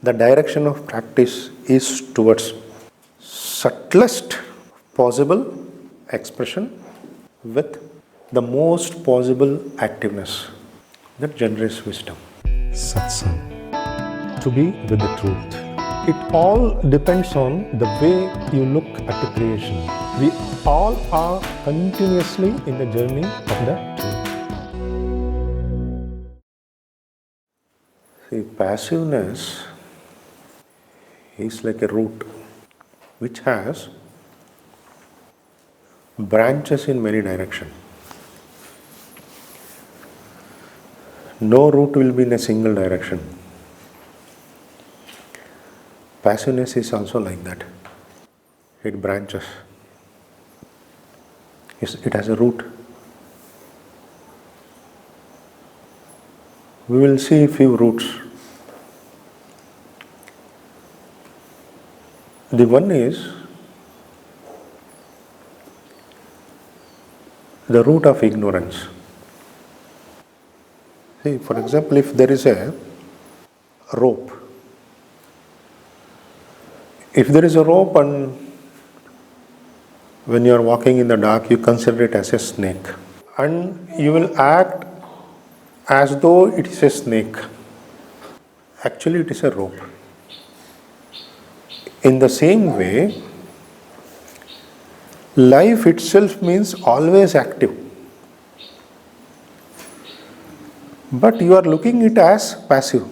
The direction of practice is towards subtlest possible expression with the most possible activeness that generates wisdom. Satsang. To be with the truth. It all depends on the way you look at the creation. We all are continuously in the journey of the truth. See, passiveness is like a root which has branches in many directions. No root will be in a single direction. Passiveness is also like that. It branches. It has a root. We will see a few roots. The one is the root of ignorance. See, for example, if there is a rope, and when you are walking in the dark, you consider it as a snake, and you will act as though it is a snake. Actually, it is a rope. In the same way, life itself means always active. But you are looking at it as passive.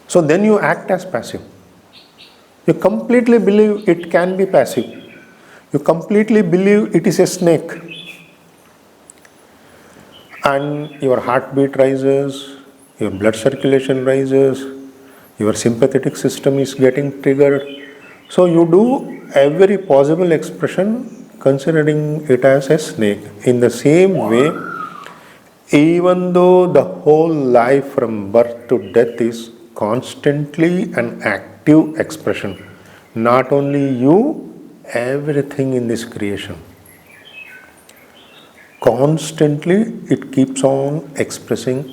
So then you act as passive. You completely believe it can be passive. You completely believe it is a snake. And your heartbeat rises, your blood circulation rises, your sympathetic system is getting triggered. So you do every possible expression considering it as a snake. In the same way, even though the whole life from birth to death is constantly an active expression, not only you, everything in this creation, constantly it keeps on expressing.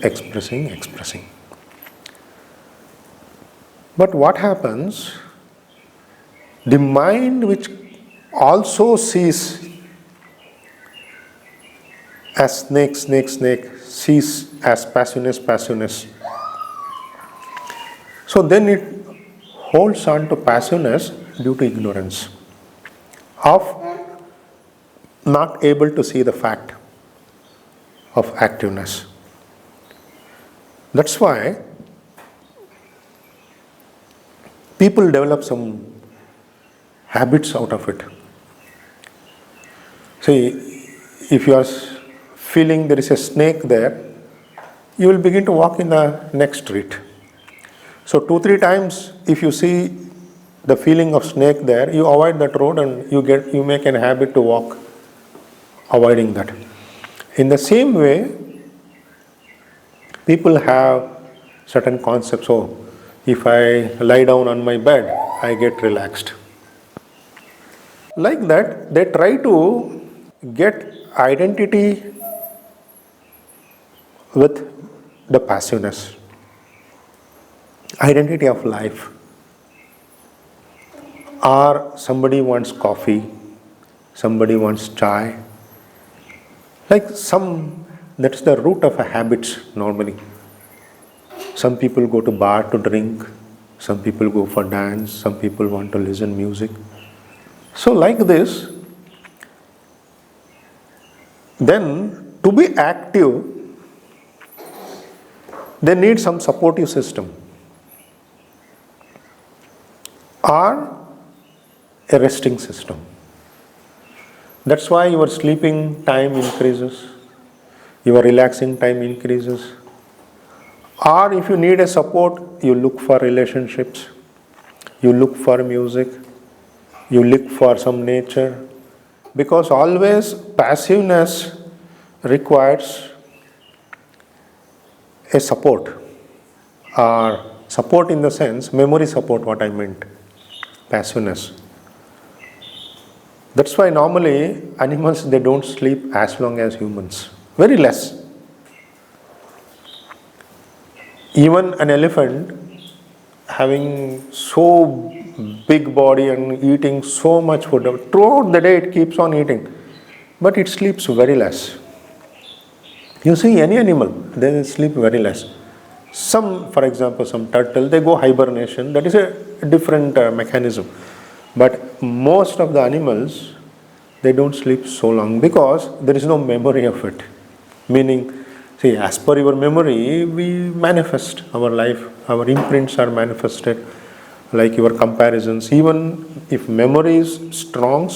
But what happens? The mind, which also sees as snake, sees as passiveness. So then it holds on to passiveness due to ignorance of not able to see the fact of activeness. That's why people develop some habits out of it. See, if you are feeling there is a snake there, you will begin to walk in the next street. So 2-3 times if you see the feeling of snake there, you avoid that road and you make a habit to walk avoiding that. In the same way, people have certain concepts. Oh, if I lie down on my bed, I get relaxed. Like that, they try to get identity with the passiveness, identity of life. Or somebody wants coffee, somebody wants chai. That's the root of a habit normally. Some people go to bar to drink, some people go for dance, some people want to listen music. So like this, then to be active, they need some supportive system or a resting system. That's why your sleeping time increases, your relaxing time increases. Or if you need a support, you look for relationships, you look for music, you look for some nature. Because always passiveness requires a support, or support in the sense, memory support, what I meant, passiveness. That's why normally animals, they don't sleep as long as humans, very less. Even an elephant having so big body and eating so much food. Throughout the day it keeps on eating, but it sleeps very less. You see any animal, they sleep very less. Some, for example, some turtle, they go hibernation. That is a different mechanism. But most of the animals, they don't sleep so long because there is no memory of it. Meaning, see, as per your memory, we manifest our life. Our imprints are manifested, like your comparisons. Even if memory is strong,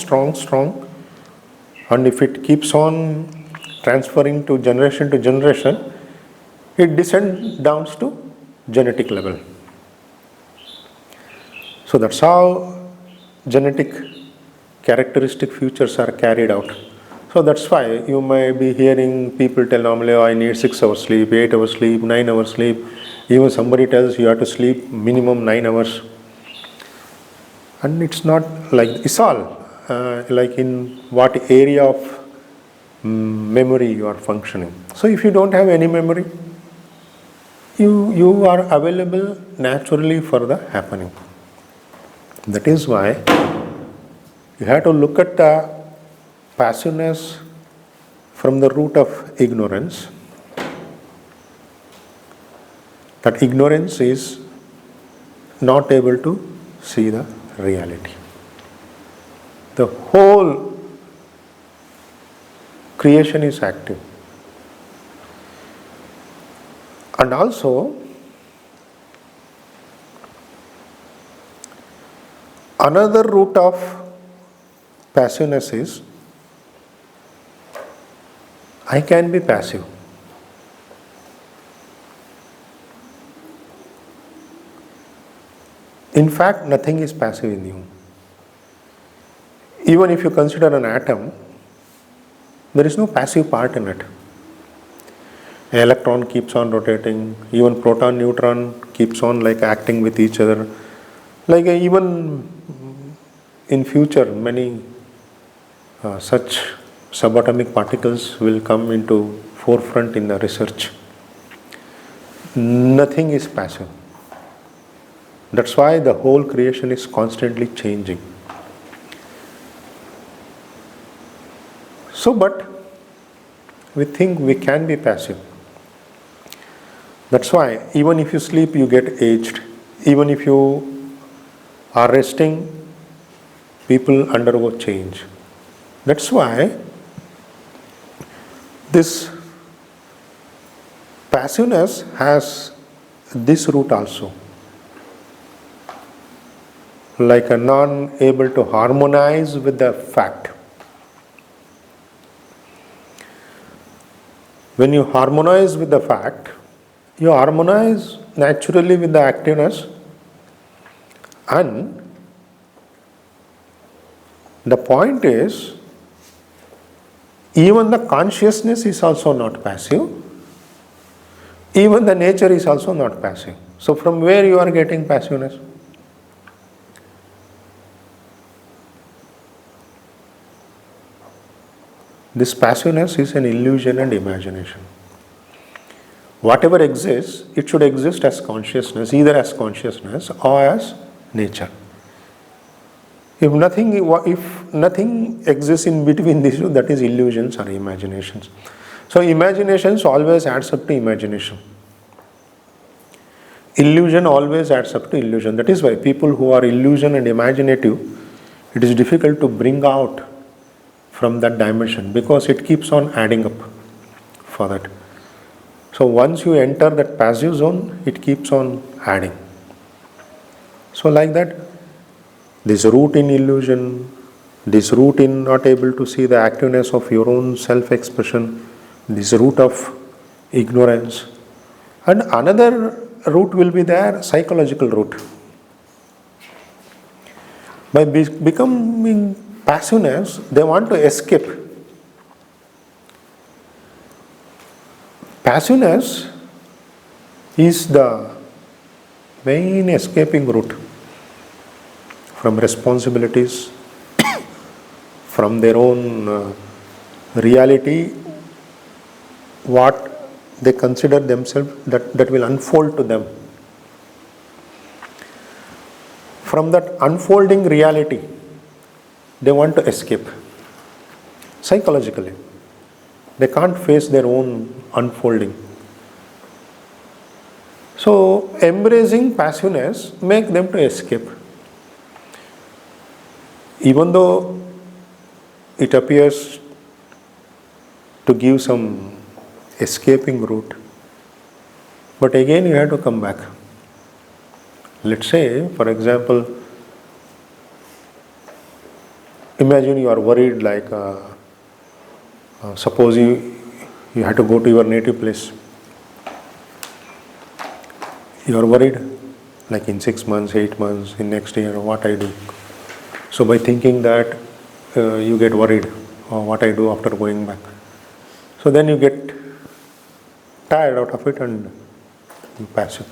and if it keeps on transferring to generation, it descends down to genetic level. So that's how genetic characteristic features are carried out. So that's why you may be hearing people tell normally, oh, I need 6 hours sleep, 8 hours sleep, 9 hours sleep. Even somebody tells you have to sleep minimum 9 hours. And it's not like, it's all like in what area of memory you are functioning. So if you don't have any memory, you are available naturally for the happening. That is why you have to look at the passiveness from the root of ignorance. That ignorance is not able to see the reality. The whole creation is active. And also, another root of passiveness is, I can be passive. In fact, nothing is passive in you. Even if you consider an atom, there is no passive part in it. An electron keeps on rotating, even proton, neutron keeps on like acting with each other. Like even in future, many such subatomic particles will come into forefront in the research. Nothing is passive. That's why the whole creation is constantly changing. So, but we think we can be passive. That's why even if you sleep, you get aged. Even if you are resting, people undergo change. That's why this passiveness has this root also. Like a non-able to harmonize with the fact. When you harmonize with the fact, you harmonize naturally with the activeness, and the point is, even the consciousness is also not passive, even the nature is also not passive. So from where you are getting passiveness? This passiveness is an illusion and imagination. Whatever exists, it should exist as consciousness, either as consciousness or as nature. If nothing exists in between these two, that is illusions or imaginations. So imaginations always adds up to imagination. Illusion always adds up to illusion. That is why people who are illusion and imaginative, it is difficult to bring out from that dimension because it keeps on adding up for that. So once you enter that passive zone, it keeps on adding. So like that, this root in illusion, this root in not able to see the activeness of your own self-expression, this root of ignorance, and another root will be there, psychological root. By becoming passiveness, they want to escape. Passiveness is the main escaping route from responsibilities, from their own reality, what they consider themselves that will unfold to them. From that unfolding reality, they want to escape psychologically. They can't face their own unfolding. So embracing passiveness makes them to escape. Even though it appears to give some escaping route, but again you have to come back. Let's say, for example, imagine you are worried, like suppose you have to go to your native place. You are worried, like in 6 months, 8 months, in next year, what I do. So by thinking that, you get worried, what I do after going back. So then you get tired out of it and you pass it.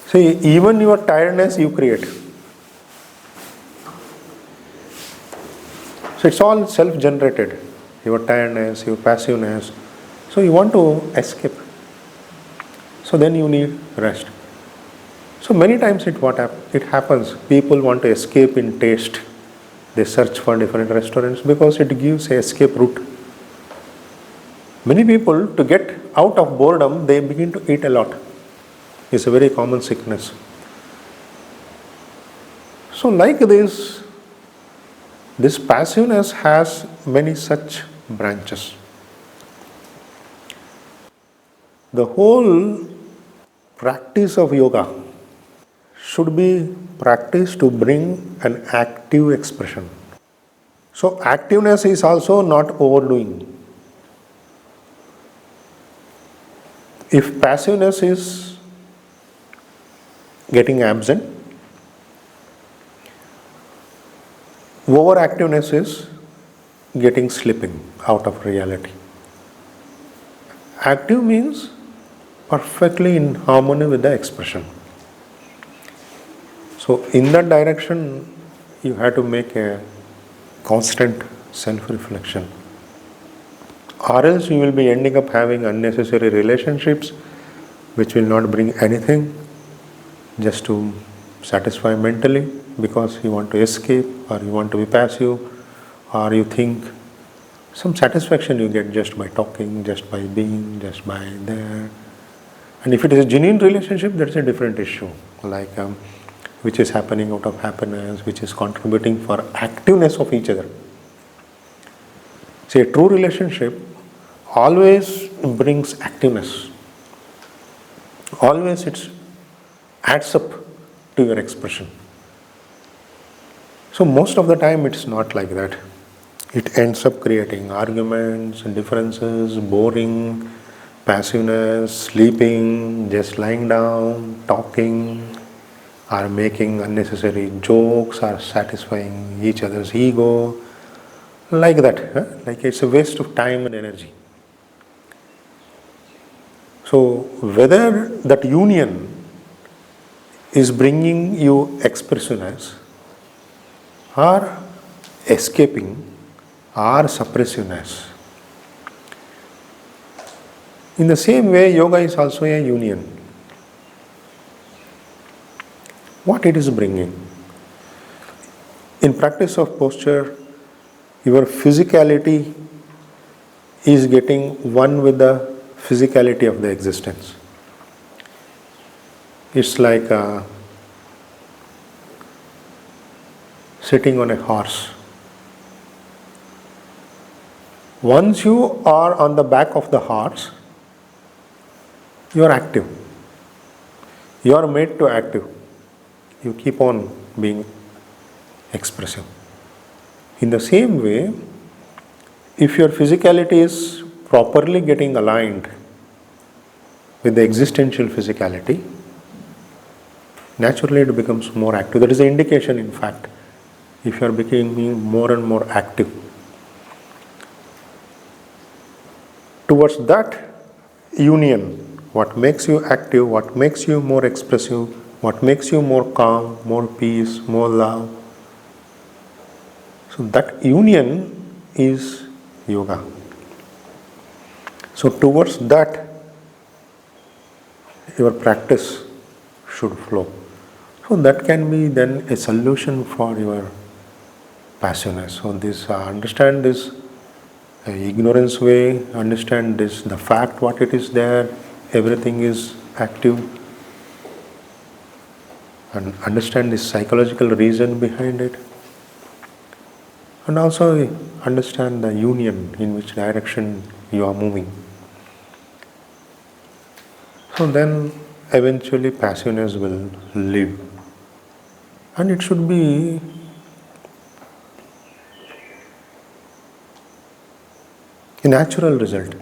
See, even your tiredness you create. So it's all self-generated, your tiredness, your passiveness. So you want to escape. So then you need rest. So many times it happens, people want to escape in taste. They search for different restaurants because it gives an escape route. Many people, to get out of boredom, they begin to eat a lot. It's a very common sickness. So like this passiveness has many such branches. The whole practice of yoga should be practiced to bring an active expression. So activeness is also not overdoing. If passiveness is getting absent, overactiveness is getting slipping out of reality. Active means perfectly in harmony with the expression. So in that direction, you have to make a constant self-reflection. Or else you will be ending up having unnecessary relationships which will not bring anything, just to satisfy mentally because you want to escape, or you want to be passive, or you think some satisfaction you get just by talking, just by being, just by there. And if it is a genuine relationship, that's a different issue, like which is happening out of happiness, which is contributing for activeness of each other. See, a true relationship always brings activeness. Always it adds up to your expression. So most of the time it's not like that. It ends up creating arguments, differences, boring, passiveness, sleeping, just lying down, talking, or making unnecessary jokes, or satisfying each other's ego, like that. Like it's a waste of time and energy. So whether that union is bringing you expressiveness, or escaping, or suppressiveness, in the same way yoga is also a union. What it is bringing? In practice of posture, your physicality is getting one with the physicality of the existence. It's like sitting on a horse. Once you are on the back of the horse, you are active. You are made to active. You keep on being expressive. In the same way, if your physicality is properly getting aligned with the existential physicality, naturally it becomes more active. That is the indication, in fact, if you are becoming more and more active. Towards that union, what makes you active, what makes you more expressive, what makes you more calm, more peace, more love. So that union is yoga. So towards that, your practice should flow. So that can be then a solution for your passiveness. So this understand this ignorance way, understand this, the fact what it is there, everything is active, and understand the psychological reason behind it, and also understand the union in which direction you are moving. So then eventually passiveness will live, and it should be a natural result.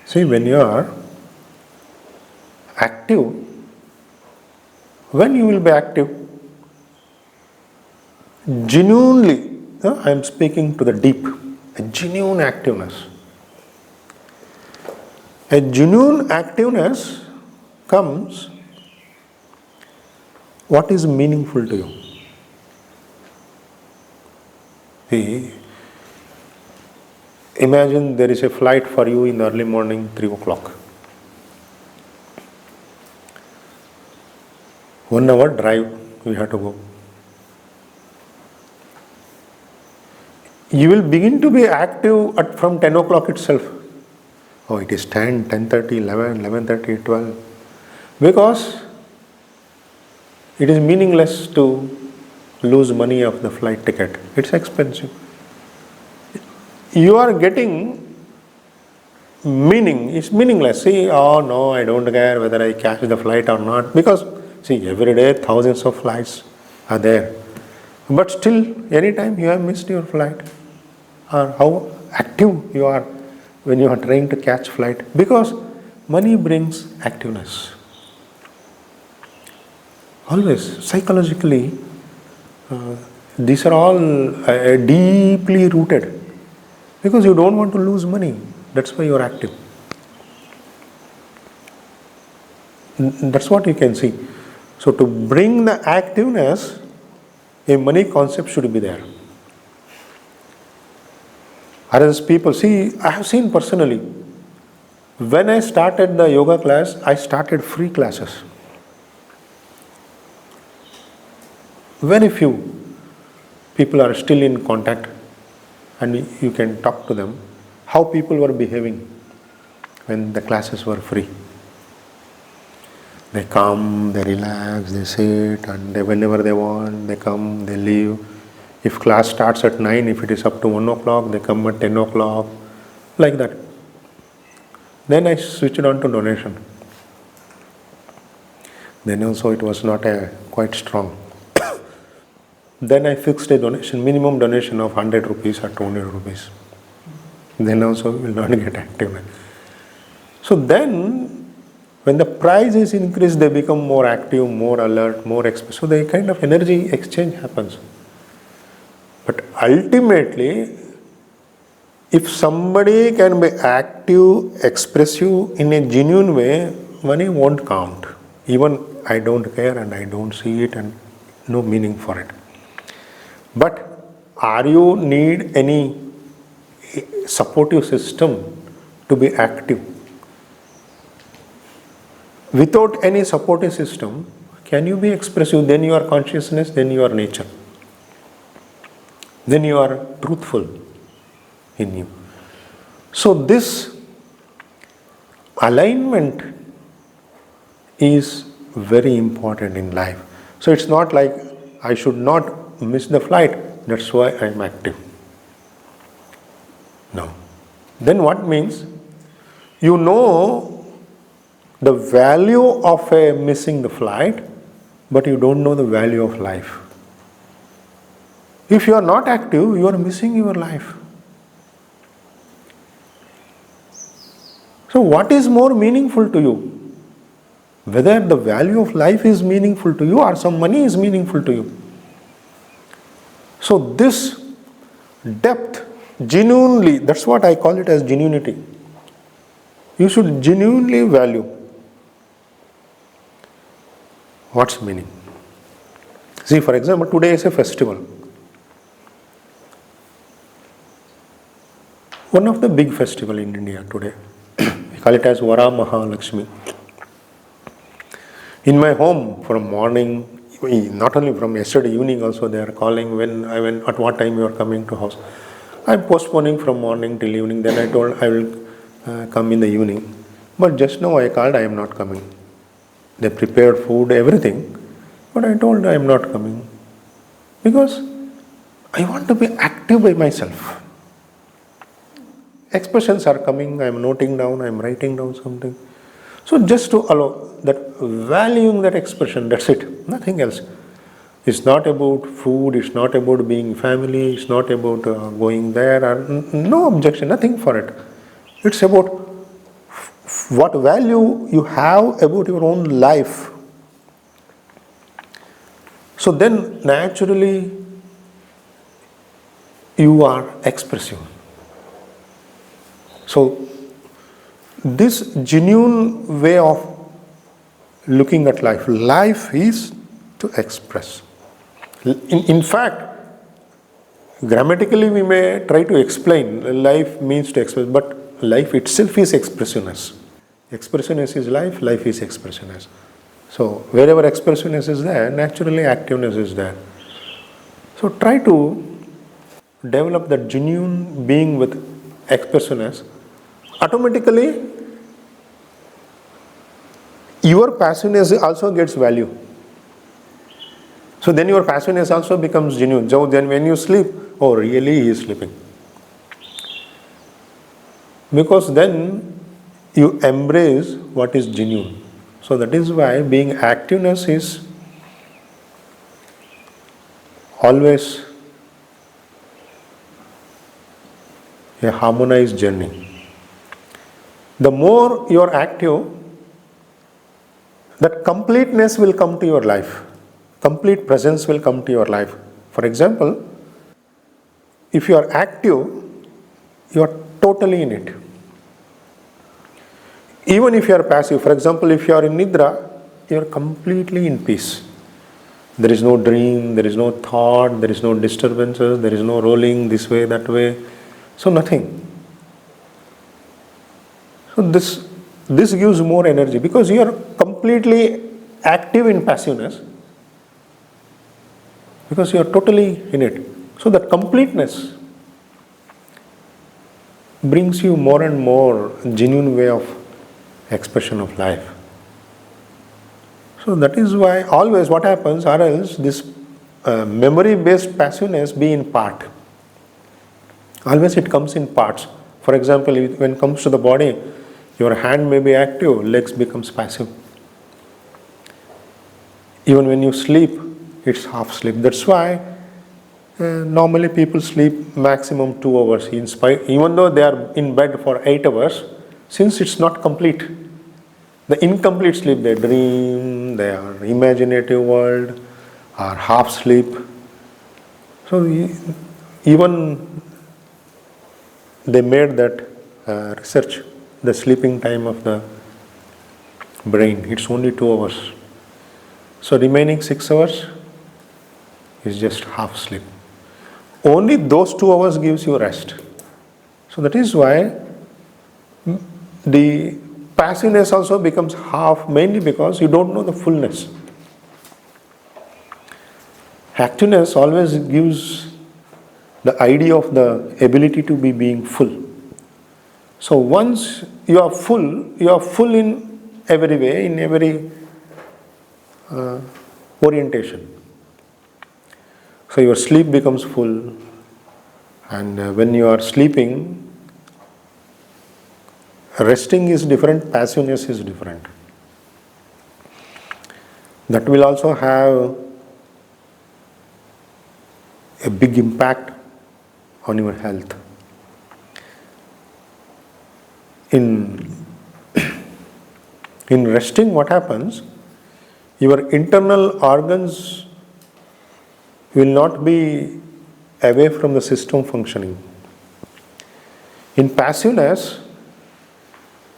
See, when you are active, when you will be active, genuinely, I am speaking to the deep, a genuine activeness. A genuine activeness comes what is meaningful to you. See, imagine there is a flight for you in the early morning, 3 o'clock. 1 hour drive we have to go. You will begin to be active from 10 o'clock itself. Oh, it is 10, 10:30, 11, 11:30, 12. Because it is meaningless to lose money of the flight ticket. It's expensive. You are getting meaning. It's meaningless. See, oh no, I don't care whether I catch the flight or not. Because, see, every day thousands of flights are there. But still, anytime you have missed your flight, or how active you are when you are trying to catch flight, because money brings activeness. Always, psychologically, these are all deeply rooted, because you don't want to lose money. That's why you are active. That's what you can see. So to bring the activeness, a money concept should be there. Whereas people, see, I have seen personally, when I started the yoga class, I started free classes. Very few people are still in contact, and you can talk to them, how people were behaving when the classes were free. They come, they relax, they sit, and whenever they want, they come, they leave. If class starts at 9, if it is up to 1 o'clock, they come at 10 o'clock, like that. Then I switched on to donation. Then also it was not quite strong. Then I fixed a donation, minimum donation of 100 rupees or 200 rupees. Then also we will not get active. So then, when the price is increased, they become more active, more alert, more expressive. So the kind of energy exchange happens. But ultimately, if somebody can be active, expressive in a genuine way, money won't count. Even I don't care and I don't see it and no meaning for it. But are you need any supportive system to be active? Without any supportive system, can you be expressive? Then you are consciousness, then you are nature. Then you are truthful in you. So this alignment is very important in life. So it's not like I should not miss the flight, that's why I am active. No. Then what means? You know the value of missing the flight, but you don't know the value of life. If you are not active, you are missing your life. So what is more meaningful to you? Whether the value of life is meaningful to you or some money is meaningful to you. So this depth, genuinely, that's what I call it as genuinity. You should genuinely value. What's meaning? See, for example, today is a festival. One of the big festival in India today. We call it as Vara Mahalakshmi. In my home, from morning, not only from yesterday evening also, they are calling at what time you are coming to house. I'm postponing from morning till evening. Then I told I will come in the evening. But just now I called, I am not coming. They prepared food, everything. But I told I am not coming. Because I want to be active by myself. Expressions are coming, I am noting down, I am writing down something. So just to allow that, valuing that expression, that's it, nothing else. It's not about food, it's not about being family, it's not about going there, no objection, nothing for it. It's about what value you have about your own life. So then naturally you are expressive. So this genuine way of looking at life is to express. In fact, grammatically we may try to explain life means to express, but life itself is expressiveness. Expressiveness is life, life is expressiveness. So wherever expressiveness is there, naturally activeness is there. So try to develop that genuine being with expressiveness. Automatically your passiveness also gets value. So then your passiveness also becomes genuine. So then when you sleep, oh really he is sleeping. Because then you embrace what is genuine. So that is why being activeness is always a harmonized journey. The more you are active, that completeness will come to your life. Complete presence will come to your life. For example, if you are active, you are totally in it. Even if you are passive, for example, if you are in Nidra, you are completely in peace. There is no dream, there is no thought, there is no disturbances, there is no rolling this way, that way. So nothing. So this gives more energy because you are completely active in passiveness, because you are totally in it. So that completeness brings you more and more genuine way of expression of life. So that is why always what happens, or else this memory-based passiveness be in part. Always it comes in parts. For example, when it comes to the body, your hand may be active, legs becomes passive. Even when you sleep, it's half sleep. That's why normally people sleep maximum 2 hours. Even though they are in bed for 8 hours, since it's not complete, the incomplete sleep, they dream, they are imaginative world, or half sleep. So even they made that research, the sleeping time of the brain, it's only 2 hours. So remaining 6 hours is just half sleep. Only those 2 hours gives you rest. So that is why the passiveness also becomes half, mainly because you don't know the fullness. Activeness always gives the idea of the ability to be being full. So once you are full in every way, in every orientation. So your sleep becomes full, and when you are sleeping, resting is different, passiveness is different. That will also have a big impact on your health. In resting, what happens? Your internal organs will not be away from the system functioning. In passiveness,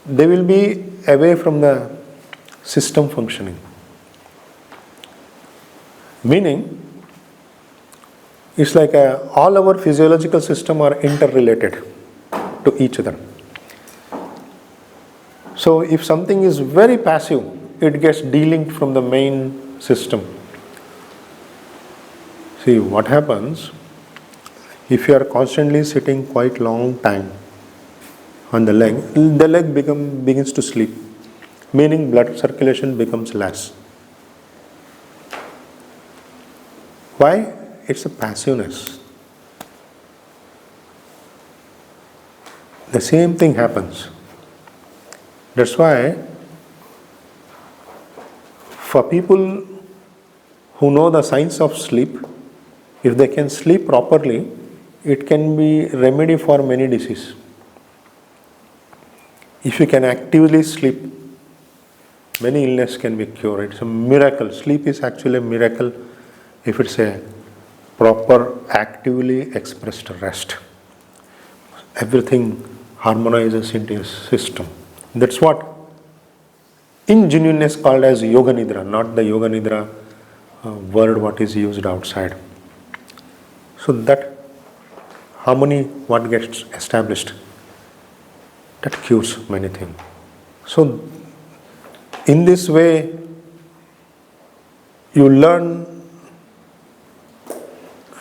they will be away from the system functioning. Meaning, it's like all our physiological system are interrelated to each other. So if something is very passive, it gets delinked from the main system. See what happens if you are constantly sitting quite long time on the leg begins to sleep, meaning blood circulation becomes less. Why? It's a passiveness. The same thing happens. That's why for people who know the science of sleep, if they can sleep properly, it can be remedy for many diseases. If you can actively sleep, many illness can be cured. It's a miracle. Sleep is actually a miracle if it's a proper, actively expressed rest. Everything harmonizes into a system. That's what in genuineness called as Yoga Nidra, not the Yoga Nidra word what is used outside. So that harmony what gets established, that cures many things. So in this way you learn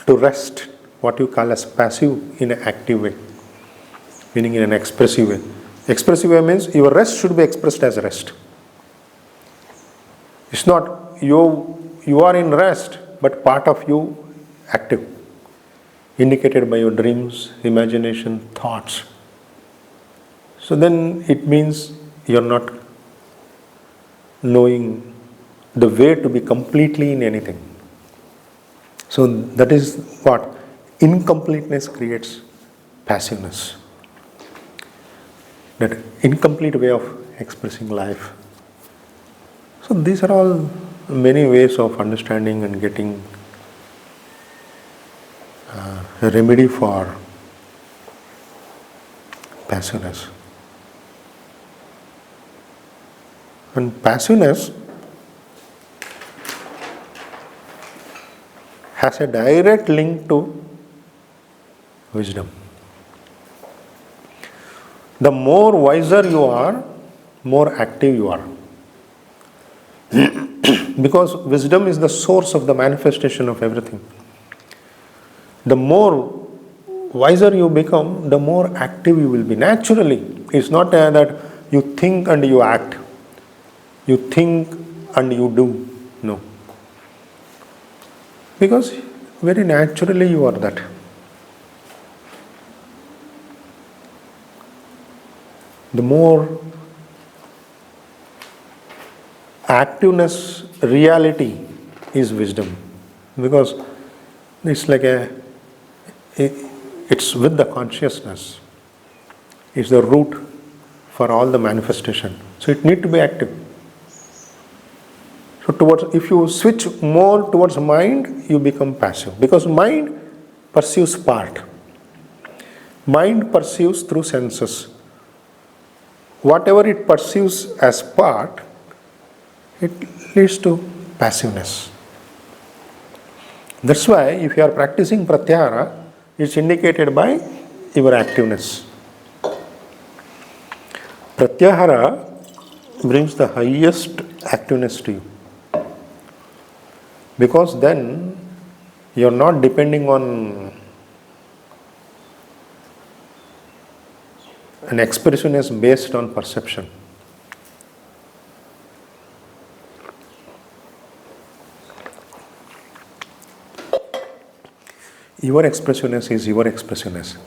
to rest, what you call as passive, in an active way, meaning in an expressive way. Expressive way means your rest should be expressed as rest. It's not you are in rest, but part of you active, indicated by your dreams, imagination, thoughts. So then it means you're not knowing the way to be completely in anything. So that is what incompleteness creates passiveness. That incomplete way of expressing life. So these are all many ways of understanding and getting a remedy for passiveness. And passiveness has a direct link to wisdom. The more wiser you are, more active you are. Because wisdom is the source of the manifestation of everything. The more wiser you become, the more active you will be. Naturally, it's not that you think and you act. You think and you do. No. Because very naturally you are that. The more activeness reality is wisdom, because it's like it's with the consciousness. It's the root for all the manifestation. So it needs to be active. So if you switch more towards mind, you become passive, because mind perceives part. Mind perceives through senses. Whatever it perceives as part, it leads to passiveness. That's why if you are practicing pratyahara, it's indicated by your activeness. Pratyahara brings the highest activeness to you, because then you are not depending on an expressionist based on perception. Your expressionist is your expressionist.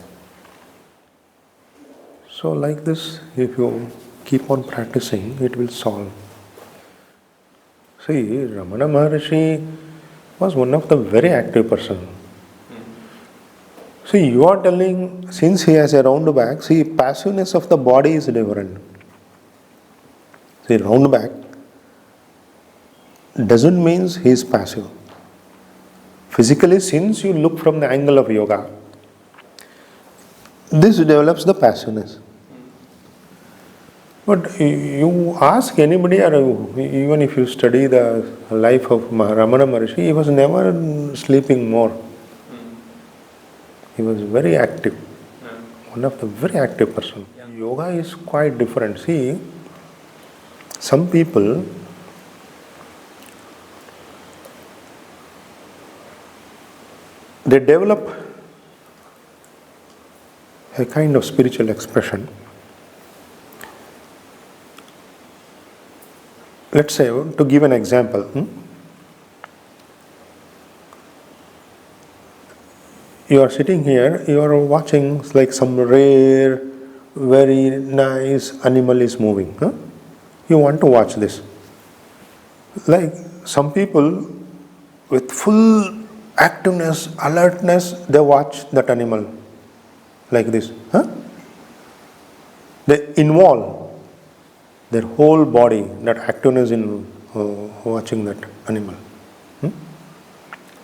So like this, if you keep on practicing, it will solve. See, Ramana Maharshi was one of the very active person. See, you are telling, since he has a round back, see, passiveness of the body is different. See, round back doesn't mean he is passive. Physically, since you look from the angle of yoga, this develops the passiveness. But you ask anybody, or even if you study the life of Ramana Maharshi, he was never sleeping more. He was very active. One of the very active person. Yoga is quite different. See, some people they develop a kind of spiritual expression. Let's say, to give an example, you are sitting here, you are watching like some rare, very nice animal is moving. You want to watch this. Like some people with full activeness, alertness, they watch that animal like this. They involve their whole body, that activeness in watching that animal.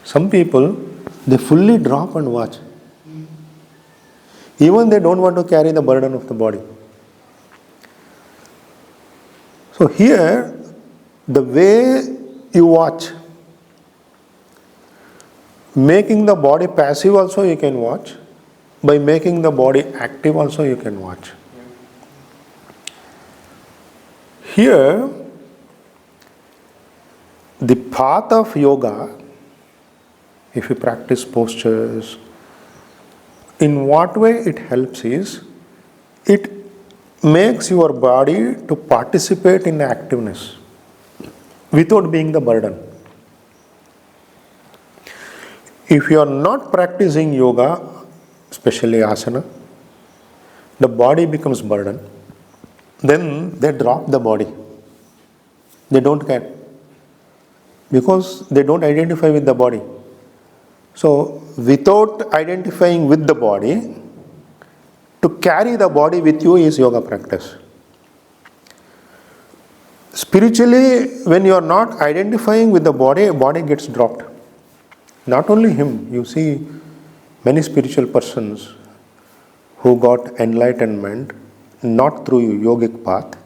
Some people, they fully drop and watch. Even they don't want to carry the burden of the body. So here, the way you watch, making the body passive also you can watch. By making the body active also you can watch. Here, the path of yoga, if you practice postures, in what way it helps is, it makes your body to participate in activeness without being the burden. If you are not practicing yoga, especially asana, the body becomes burden. Then they drop the body. They don't care. Because they don't identify with the body. So, without identifying with the body, to carry the body with you is yoga practice. Spiritually, when you are not identifying with the body gets dropped. Not only him, you see many spiritual persons who got enlightenment not through yogic path,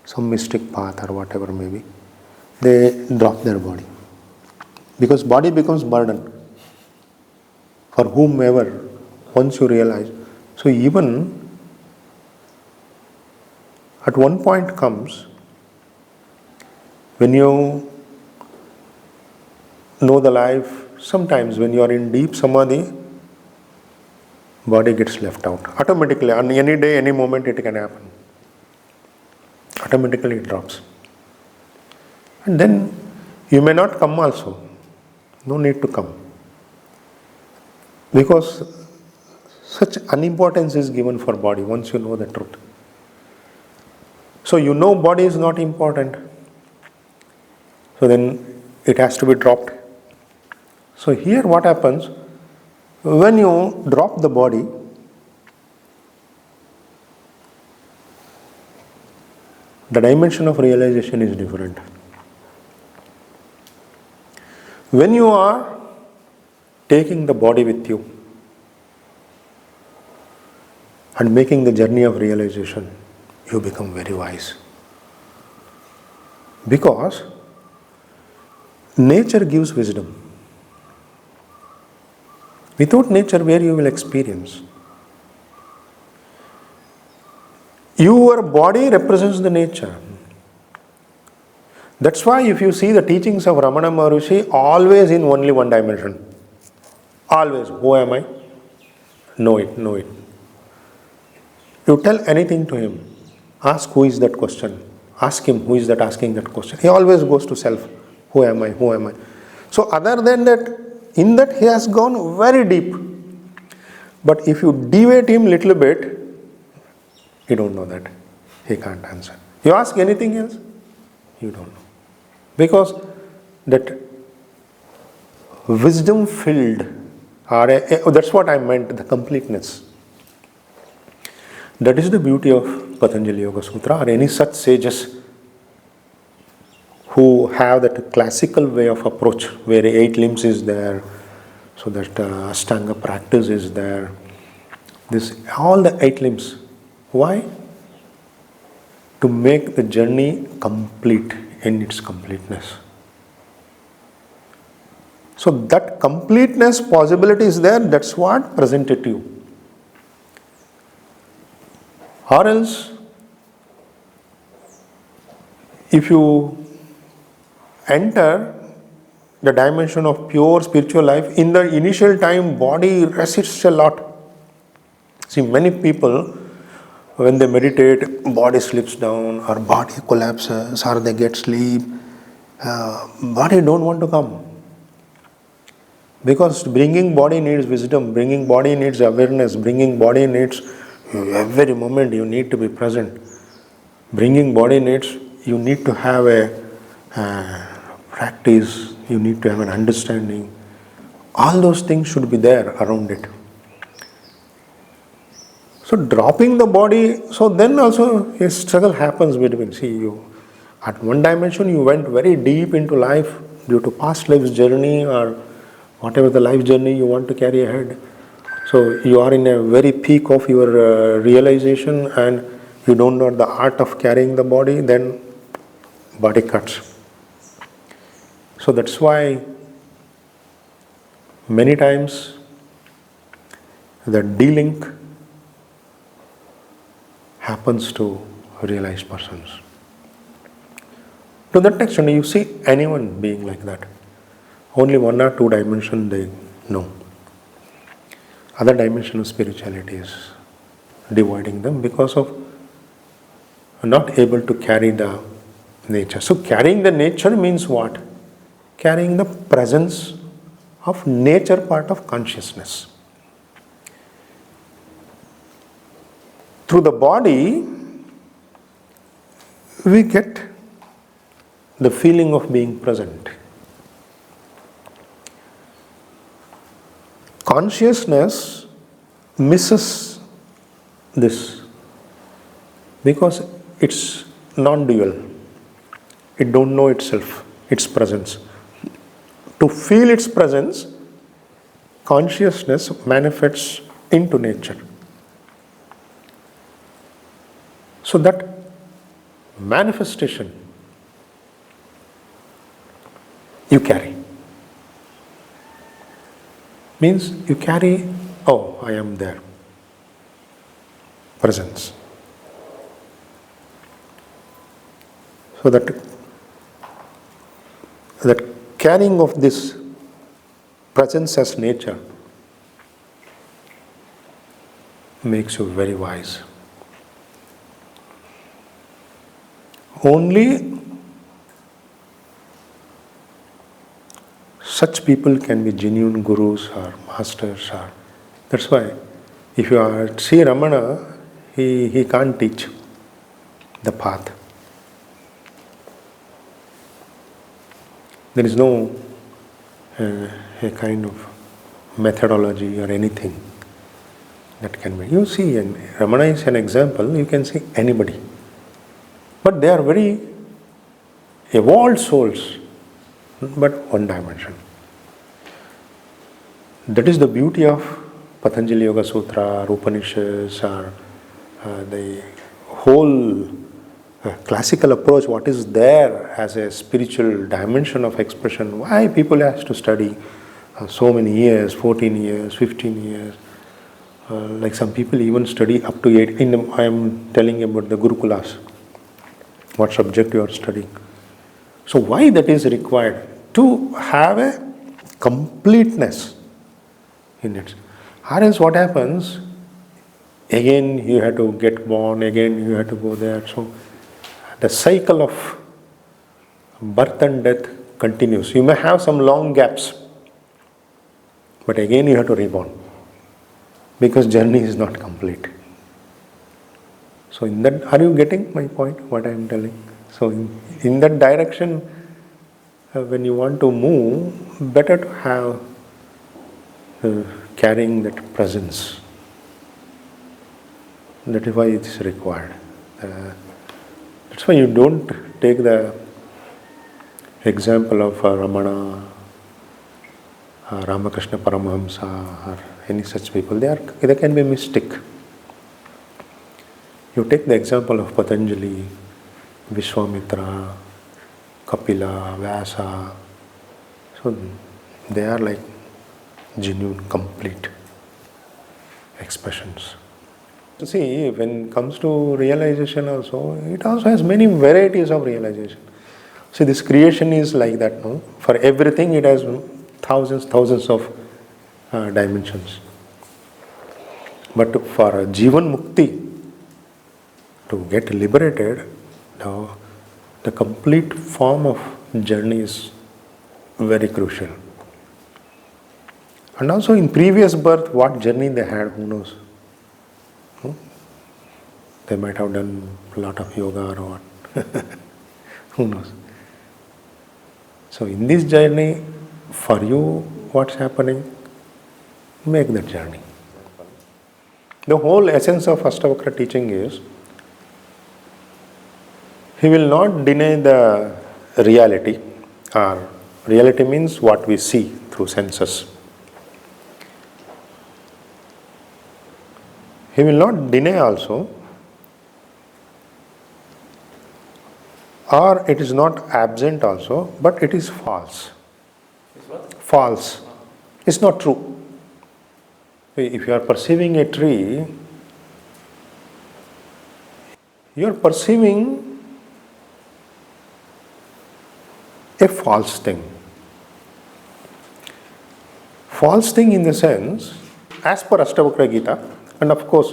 some mystic path or whatever may be, they drop their body. Because body becomes burden for whomever, once you realize. So even at one point comes, when you know the life, sometimes when you are in deep samadhi, body gets left out. Automatically, on any day, any moment it can happen. Automatically it drops. And then you may not come also. No need to come. Because such unimportance is given for body once you know the truth. So you know body is not important. So then it has to be dropped. So here what happens, when you drop the body, the dimension of realization is different. When you are taking the body with you and making the journey of realization, you become very wise. Because nature gives wisdom. Without nature, where you will experience? Your body represents the nature. That's why if you see the teachings of Ramana Maharshi, always in only one dimension. Always, who am I? Know it, know it. You tell anything to him, ask who is that question. Ask him who is that asking that question. He always goes to self. Who am I? Who am I? So other than that, in that he has gone very deep. But if you deviate him little bit, he don't know that. He can't answer. You ask anything else, you don't know. Because that wisdom filled, that's what I meant, the completeness. That is the beauty of Patanjali Yoga Sutra or any such sages who have that classical way of approach where 8 limbs is there, so that Ashtanga practice is there. This all the 8 limbs. Why? To make the journey complete in its completeness. So that completeness possibility is there, that's what presented to you. Or else, if you enter the dimension of pure spiritual life, in the initial time, body resists a lot. See, many people, when they meditate, body slips down, or body collapses, or they get sleep. Body don't want to come. Because bringing body needs wisdom, bringing body needs awareness, bringing body needs every moment you need to be present. Bringing body needs, you need to have a practice, you need to have an understanding. All those things should be there around it. So dropping the body, so then also a struggle happens between, see, you at one dimension you went very deep into life due to past life's journey or whatever the life journey you want to carry ahead. So you are in a very peak of your realization and you don't know the art of carrying the body, then body cuts. So that's why many times the de-link happens to realized persons. To that extent, you see anyone being like that. Only one or two dimensions they know. Other dimension of spirituality is dividing them because of not able to carry the nature. So carrying the nature means what? Carrying the presence of nature part of consciousness. Through the body, we get the feeling of being present. Consciousness misses this because it's non-dual. It don't know itself, its presence. To feel its presence, consciousness manifests into nature. So that manifestation you carry. Means you carry, oh, I am there. Presence. So that carrying of this presence as nature makes you very wise. Only such people can be genuine gurus or masters. That's why if you are see Ramana, he can't teach the path. There is no a kind of methodology or anything that can be. You see, and Ramana is an example, you can see anybody. But they are very evolved souls, but one dimension. That is the beauty of Patanjali Yoga Sutra, or Upanishads, or the whole classical approach, what is there as a spiritual dimension of expression. Why people have to study so many years, 14 years, 15 years. Like some people even study up to 8. I am telling about the Gurukulas. What subject you are studying. So why that is required? To have a completeness in it. Or else what happens? Again you have to get born, again you have to go there. So the cycle of birth and death continues. You may have some long gaps, but again you have to reborn. Because journey is not complete. So in that, are you getting my point, what I am telling? So in that direction, when you want to move, better to have carrying that presence. That is why it is required. That's why you don't take the example of Ramana, Ramakrishna Paramahamsa, or any such people. They can be mystic. You take the example of Patanjali, Vishwamitra, Kapila, Vyasa. So they are like genuine, complete expressions. See, when it comes to realization also, it also has many varieties of realization. See, this creation is like that, no? For everything it has thousands of dimensions. But for Jivan Mukti, to get liberated, the complete form of journey is very crucial. And also in previous birth, what journey they had, who knows? They might have done a lot of yoga or what. Who knows? So in this journey, for you, what's happening? Make that journey. The whole essence of Ashtavakra teaching is, he will not deny the reality, or reality means what we see through senses. He will not deny also, or it is not absent also, but it is false. Is what? False. It's not true. If you are perceiving a tree, you are perceiving a false thing. False thing in the sense, as per Ashtavakra Gita, and of course,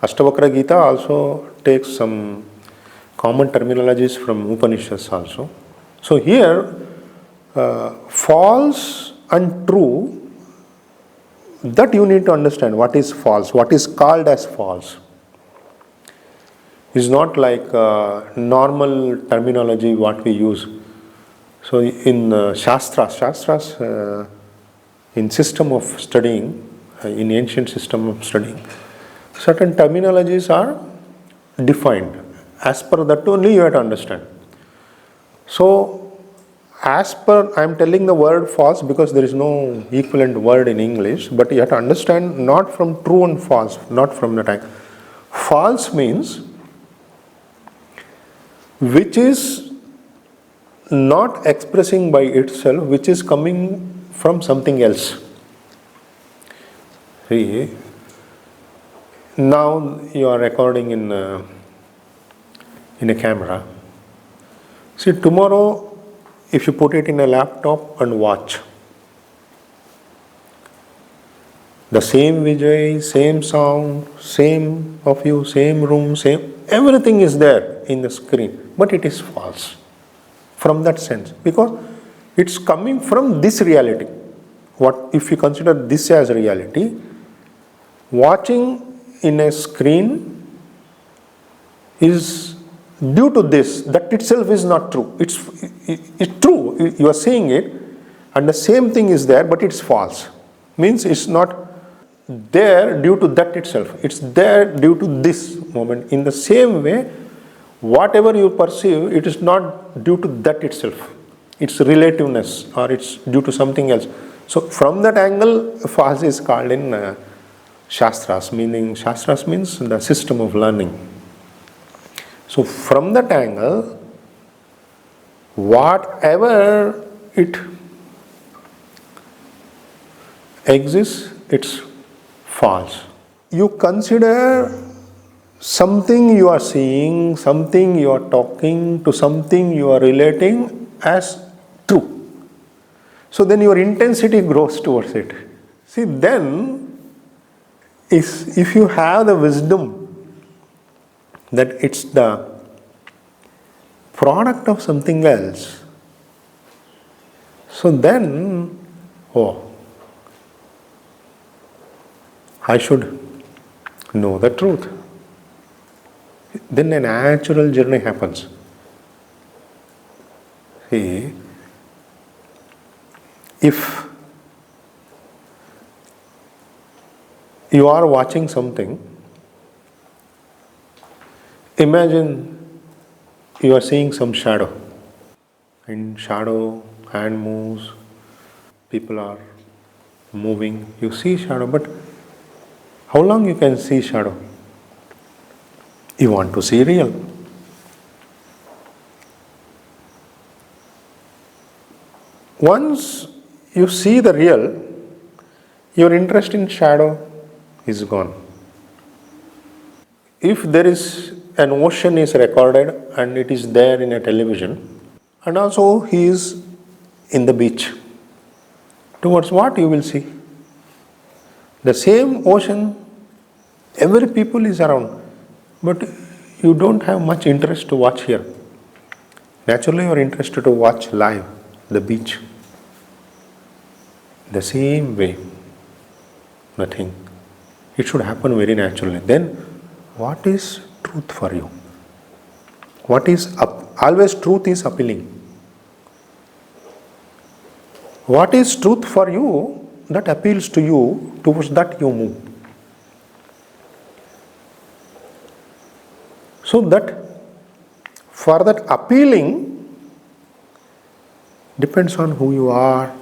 Ashtavakra Gita also takes some common terminologies from Upanishads also. So here, false and true, that you need to understand what is false, what is called as false. Is not like normal terminology what we use. So in Shastras, in system of studying, in ancient system of studying, certain terminologies are defined. As per that only you have to understand. So as per, I am telling the word false because there is no equivalent word in English, but you have to understand not from true and false, not from the time. False means which is not expressing by itself, which is coming from something else. See, now you are recording in a camera. See, tomorrow if you put it in a laptop and watch, the same Vijay, same sound, same of you, same room, same, everything is there in the screen, but it is false from that sense, because it's coming from this reality. What if you consider this as reality? Watching in a screen is due to this, that itself is not true. It's true, you are seeing it, and the same thing is there, but it's false. Means it's not there due to that itself. It's there due to this moment. In the same way, whatever you perceive, it is not due to that itself. It's relativeness, or it's due to something else. So from that angle, false is called in Shastras, meaning Shastras means the system of learning. So from that angle, whatever it exists, it's false. You consider something you are seeing, something you are talking, to something you are relating as true. So then your intensity grows towards it. See, then if you have the wisdom that it's the product of something else, so then, I should know the truth. Then a natural journey happens. See, if you are watching something, imagine you are seeing some shadow. In shadow, hand moves, people are moving, you see shadow, but how long you can see shadow? You want to see real. Once you see the real, your interest in shadow is gone. If there is an ocean is recorded and it is there in a television, and also he is in the beach. Towards what you will see? The same ocean, every people is around, but you don't have much interest to watch here. Naturally you are interested to watch live, the beach. The same way, nothing. It should happen very naturally. Then, what is truth for you? What is always truth is appealing. What is truth for you that appeals to you, towards that you move. So that for that appealing depends on who you are,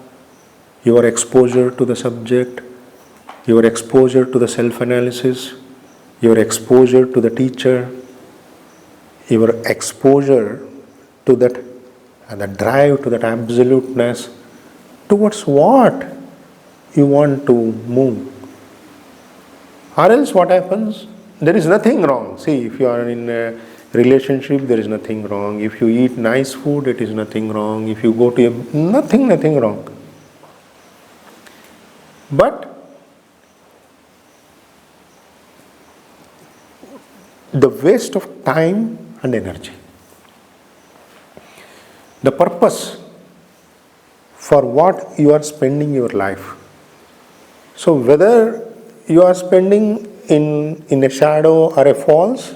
your exposure to the subject, your exposure to the self-analysis, your exposure to the teacher, your exposure to that and the drive to that absoluteness, towards what you want to move. Or else what happens? There is nothing wrong. See, if you are in a relationship, there is nothing wrong. If you eat nice food, it is nothing wrong. If you go to nothing wrong. But the waste of time and energy. The purpose for what you are spending your life. So whether you are spending in a shadow or a false,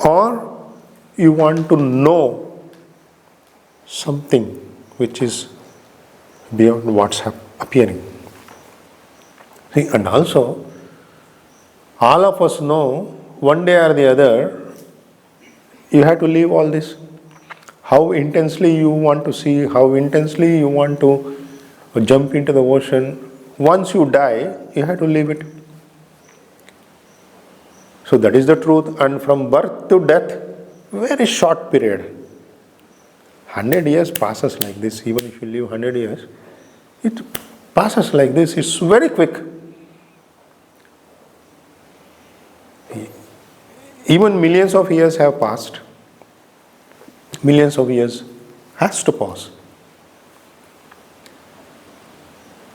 or you want to know something which is beyond what's appearing. See, and also, all of us know one day or the other, you have to leave all this. How intensely you want to see, how intensely you want to jump into the ocean. Once you die, you have to leave it. So that is the truth. And from birth to death, very short period. 100 years passes like this. Even if you live 100 years, it passes like this. It's very quick. Even millions of years have passed. Millions of years has to pass.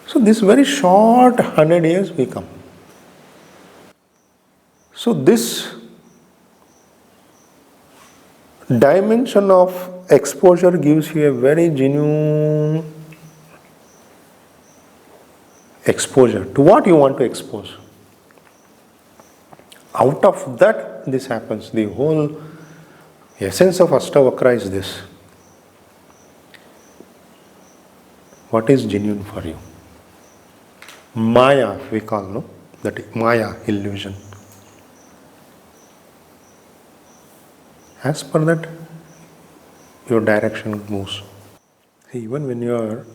So this very short 100 years we come. So this dimension of exposure gives you a very genuine exposure to what you want to expose. Out of that, this happens. The whole essence of Ashtavakra is this. What is genuine for you? Maya, we call, no? That Maya, illusion. As per that, your direction moves. Even when you are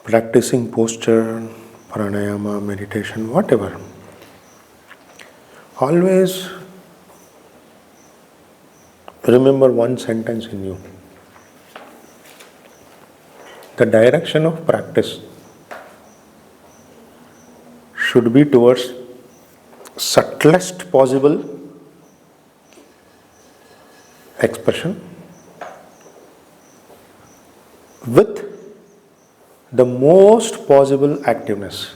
practicing posture, pranayama, meditation, whatever, always remember one sentence in you. The direction of practice should be towards subtlest possible expression with the most possible activeness.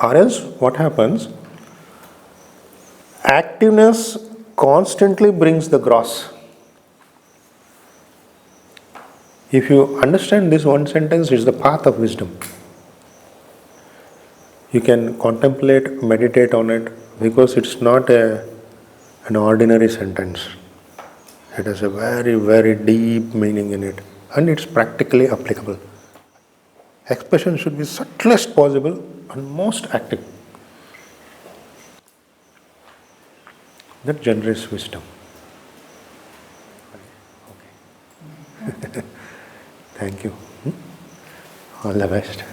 Or else what happens? Activeness constantly brings the gross. If you understand this one sentence, it's the path of wisdom. You can contemplate, meditate on it, because it's not an ordinary sentence. It has a very, very deep meaning in it, and it's practically applicable. Expression should be subtlest possible and most active. That generates wisdom. Okay. Thank you. All the best.